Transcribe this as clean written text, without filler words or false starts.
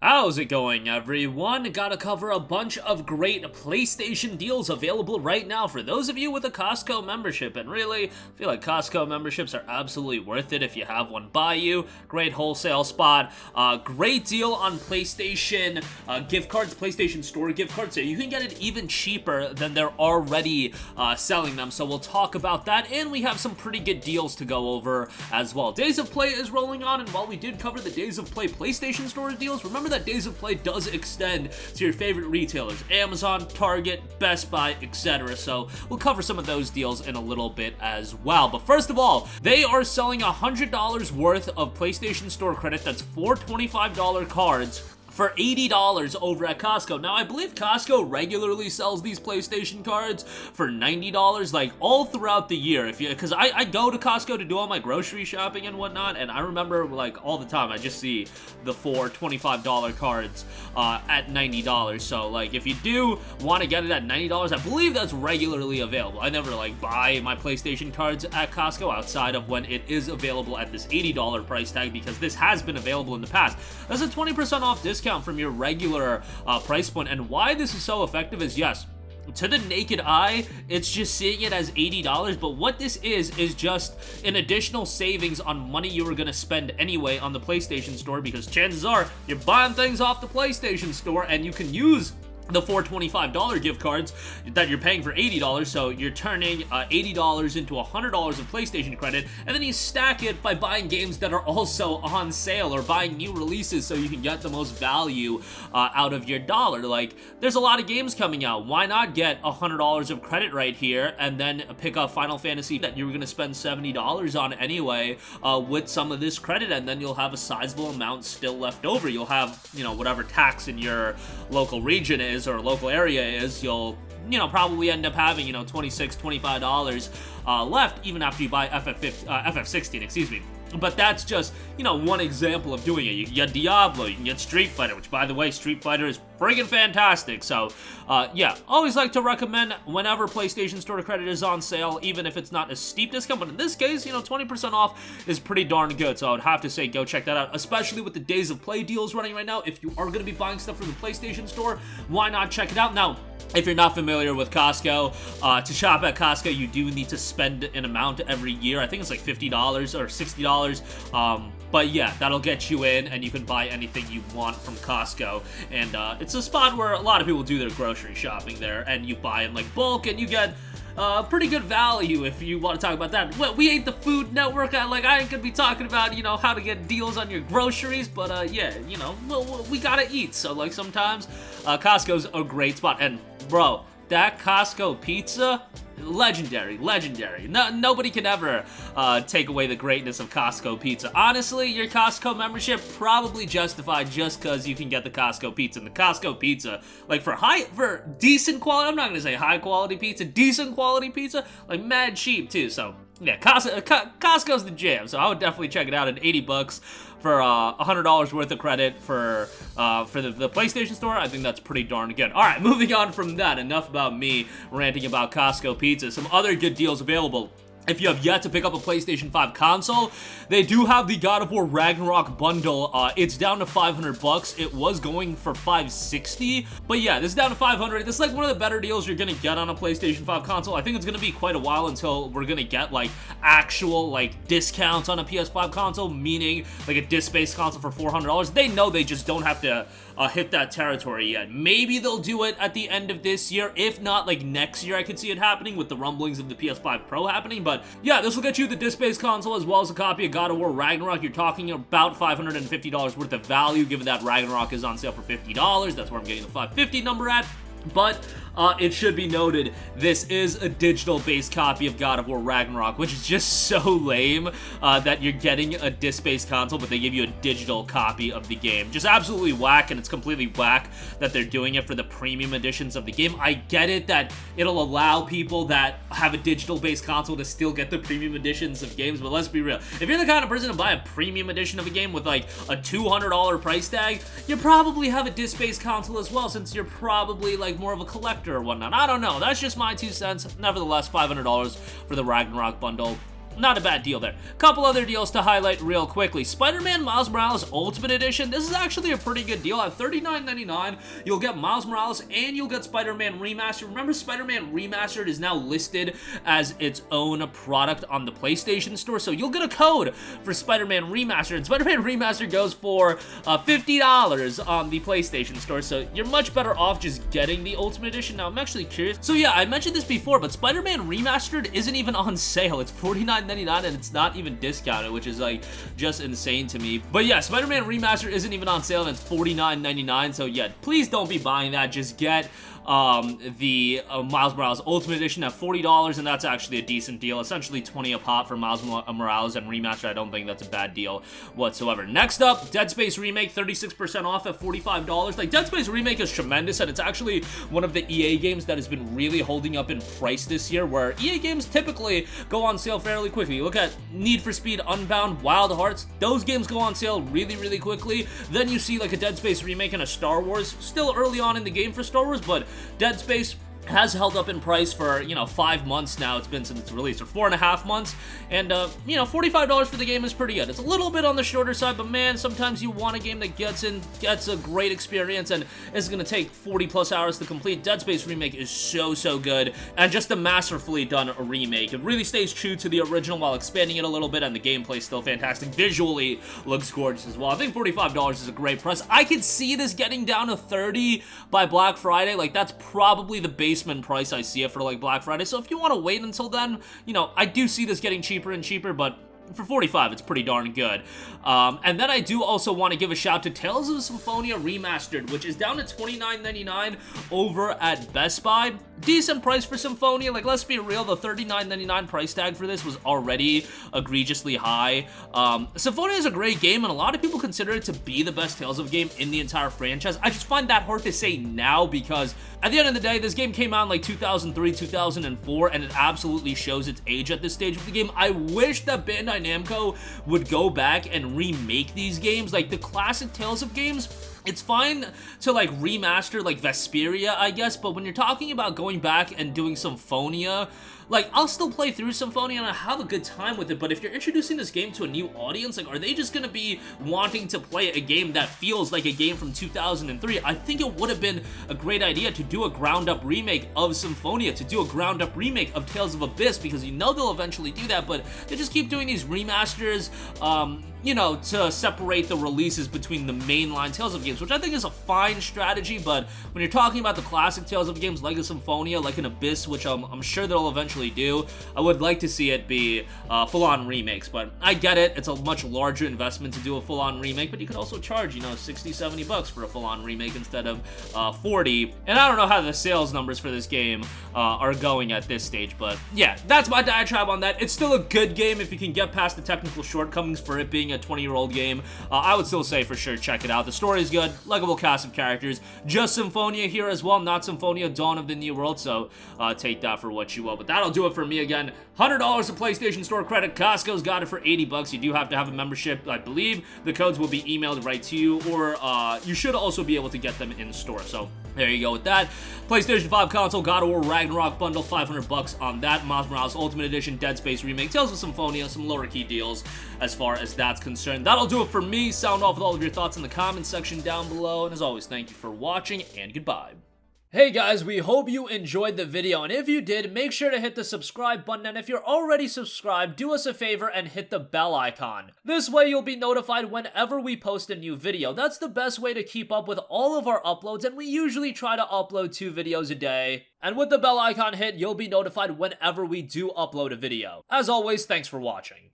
How's it going, everyone? Gotta cover a bunch of great PlayStation deals available right now for those of you with a Costco membership, and really, I feel like Costco memberships are absolutely worth it if you have one by you. Great wholesale spot, great deal on PlayStation gift cards, PlayStation Store gift cards, so you can get it even cheaper than they're already selling them, so we'll talk about that, and we have some pretty good deals to go over as well. Days of Play is rolling on, and while we did cover the Days of Play PlayStation Store deals, remember that Days of Play does extend to your favorite retailers, Amazon, Target, Best Buy, etc. So we'll cover some of those deals in a little bit as well. But first of all, they are selling $100 worth of PlayStation Store credit. That's four $25 cards for $80 over at Costco. Now, I believe Costco regularly sells these PlayStation cards for $90, like, all throughout the year. Because I go to Costco to do all my grocery shopping and whatnot, and I remember, like, all the time, I just see the four $25 cards at $90. So, like, if you do want to get it at $90, I believe that's regularly available. I never, like, buy my PlayStation cards at Costco outside of when it is available at this $80 price tag, because this has been available in the past. That's a 20% off discount from your regular price point. And why this is so effective is, yes, to the naked eye, it's just seeing it as $80, but what this is just an additional savings on money you were going to spend anyway on the PlayStation Store, because chances are you're buying things off the PlayStation Store and you can use the $425 gift cards that you're paying for $80, so you're turning $80 into $100 of PlayStation credit, and then you stack it by buying games that are also on sale or buying new releases so you can get the most value out of your dollar. Like, there's a lot of games coming out. Why not get $100 of credit right here and then pick up Final Fantasy that you were going to spend $70 on anyway with some of this credit, and then you'll have a sizable amount still left over. You'll have, you know, whatever tax in your local region is or local area is, you'll, you know, probably end up having, you know, $26, $25 left even after you buy FF16, excuse me. But that's just, you know, one example of doing it. You can get Diablo, you can get Street Fighter, which, by the way, Street Fighter is friggin' fantastic. So, yeah, always like to recommend whenever PlayStation Store credit is on sale, even if it's not a steep discount. But in this case, you know, 20% off is pretty darn good. So I would have to say go check that out, especially with the Days of Play deals running right now. If you are going to be buying stuff from the PlayStation Store, why not check it out? Now, if you're not familiar with Costco, to shop at Costco, you do need to spend an amount every year. I think it's like $50 or $60. But yeah, that'll get you in, and you can buy anything you want from Costco. And it's a spot where a lot of people do their grocery shopping there, and you buy in like bulk, and you get pretty good value if you want to talk about that. Well, we ain't the Food Network. I ain't gonna be talking about, you know, how to get deals on your groceries, but yeah, you know, we gotta eat. So, like, sometimes Costco's a great spot. And bro, that Costco pizza, legendary. Nobody can ever take away the greatness of Costco pizza. Honestly, your Costco membership probably justified just because you can get the Costco pizza. And the Costco pizza, like, for decent quality, I'm not gonna say high quality pizza, decent quality pizza, like, mad cheap too. So yeah, Costco's the jam. So I would definitely check it out at $80 for $100 worth of credit for the PlayStation Store. I think that's pretty darn good. All right, moving on from that. Enough about me ranting about Costco pizza. Some other good deals available. If you have yet to pick up a PlayStation 5 console, they do have the God of War Ragnarok Bundle. It's down to $500. It was going for $560, but yeah, this is down to $500. This is like one of the better deals you're gonna get on a PlayStation 5 console. I think it's gonna be quite a while until we're gonna get like actual like discounts on a PS5 console, meaning like a disc-based console for $400. They know they just don't have to hit that territory yet. Maybe they'll do it at the end of this year. If not, like next year, I could see it happening with the rumblings of the PS5 Pro happening. But yeah, this will get you the disc-based console as well as a copy of God of War Ragnarok. You're talking about $550 worth of value, given that Ragnarok is on sale for $50. That's where I'm getting the $550 number at. But it should be noted, this is a digital-based copy of God of War Ragnarok, which is just so lame that you're getting a disc-based console, but they give you a digital copy of the game. Just absolutely whack, and it's completely whack that they're doing it for the premium editions of the game. I get it that it'll allow people that have a digital-based console to still get the premium editions of games, but let's be real. If you're the kind of person to buy a premium edition of a game with like a $200 price tag, you probably have a disc-based console as well, since you're probably like more of a collector or whatnot. I don't know. That's just my 2 cents. Nevertheless, $500 for the Ragnarok bundle. not a bad deal there. Couple other deals to highlight real quickly. Spider-Man Miles Morales Ultimate Edition. This is actually a pretty good deal. At $39.99, you'll get Miles Morales and you'll get Spider-Man Remastered. Remember, Spider-Man Remastered is now listed as its own product on the PlayStation Store, so you'll get a code for Spider-Man Remastered. And Spider-Man Remastered goes for $50 on the PlayStation Store, so you're much better off just getting the Ultimate Edition. Now, I'm actually curious. So yeah, I mentioned this before, but Spider-Man Remastered isn't even on sale. It's $49.99 and it's not even discounted, which is like just insane to me. But yeah, Spider-Man Remastered isn't even on sale and it's $49.99, so yeah, please don't be buying that. Just get the Miles Morales Ultimate Edition at $40, and that's actually a decent deal. Essentially $20 a pop for Miles Morales and Remastered. I don't think that's a bad deal whatsoever. Next up, Dead Space Remake, 36% off at $45. Like, Dead Space Remake is tremendous, and it's actually one of the EA games that has been really holding up in price this year, where EA games typically go on sale fairly quickly. You look at Need for Speed Unbound, Wild Hearts, those games go on sale really, really quickly. Then you see like a Dead Space Remake and a Star Wars, still early on in the game for Star Wars, but Dead Space has held up in price for, 5 months now. It's been since its release, or 4.5 months, and, $45 for the game is pretty good. It's a little bit on the shorter side, but man, sometimes you want a game that gets a great experience, and is going to take 40 plus hours to complete. Dead Space Remake is so good, and just a masterfully done remake. It really stays true to the original while expanding it a little bit, and the gameplay is still fantastic. Visually looks gorgeous as well. I think $45 is a great price. I could see this getting down to $30 by Black Friday. Like, that's probably the basement price I see it for, like, Black Friday. So if you want to wait until then, I do see this getting cheaper and cheaper, but for $45, it's pretty darn good. And then I do also want to give a shout to Tales of Symphonia Remastered, which is down to $29.99 over at Best Buy. Decent price for Symphonia. Like, let's be real, the $39.99 price tag for this was already egregiously high. Symphonia is a great game, and a lot of people consider it to be the best Tales of game in the entire franchise. I just find that hard to say now, because at the end of the day, this game came out in like 2003, 2004, and it absolutely shows its age at this stage of the game. I wish that Bandai Namco would go back and remake these games. Like, the classic Tales of games, it's fine to, like, remaster, like, Vesperia, I guess, but when you're talking about going back and doing Symphonia, like, I'll still play through Symphonia and I have a good time with it, but if you're introducing this game to a new audience, like, are they just gonna be wanting to play a game that feels like a game from 2003? I think it would have been a great idea to do a ground-up remake of Symphonia, to do a ground-up remake of Tales of Abyss, because they'll eventually do that, but they just keep doing these remasters, to separate the releases between the mainline Tales of games, which I think is a fine strategy. But when you're talking about the classic Tales of games like a Symphonia, like an Abyss, which I'm sure they'll eventually do, I would like to see it be full-on remakes. But I get it, it's a much larger investment to do a full-on remake, but you could also charge, $60-70 for a full-on remake instead of $40. And I don't know how the sales numbers for this game are going at this stage, but yeah, that's my diatribe on that. It's still a good game if you can get past the technical shortcomings for it being a 20-year-old game. I would still say for sure check it out. The story is good, likable cast of characters. Just Symphonia here as well, not Symphonia Dawn of the New World, so take that for what you will. But that'll do it for me again. $100 of PlayStation Store credit. Costco's got it for $80. You do have to have a membership. I believe the codes will be emailed right to you, or you should also be able to get them in store. So there you go with that. PlayStation 5 console, God of War Ragnarok Bundle, $500 on that. Miles Morales Ultimate Edition, Dead Space Remake, Tales of Symphonia, some lower key deals as far as that's concerned. That'll do it for me. Sound off with all of your thoughts in the comments section down below. And as always, thank you for watching, and goodbye. Hey guys, we hope you enjoyed the video, and if you did, make sure to hit the subscribe button, and if you're already subscribed, do us a favor and hit the bell icon. This way you'll be notified whenever we post a new video. That's the best way to keep up with all of our uploads, and we usually try to upload 2 videos a day. And with the bell icon hit, you'll be notified whenever we do upload a video. As always, thanks for watching.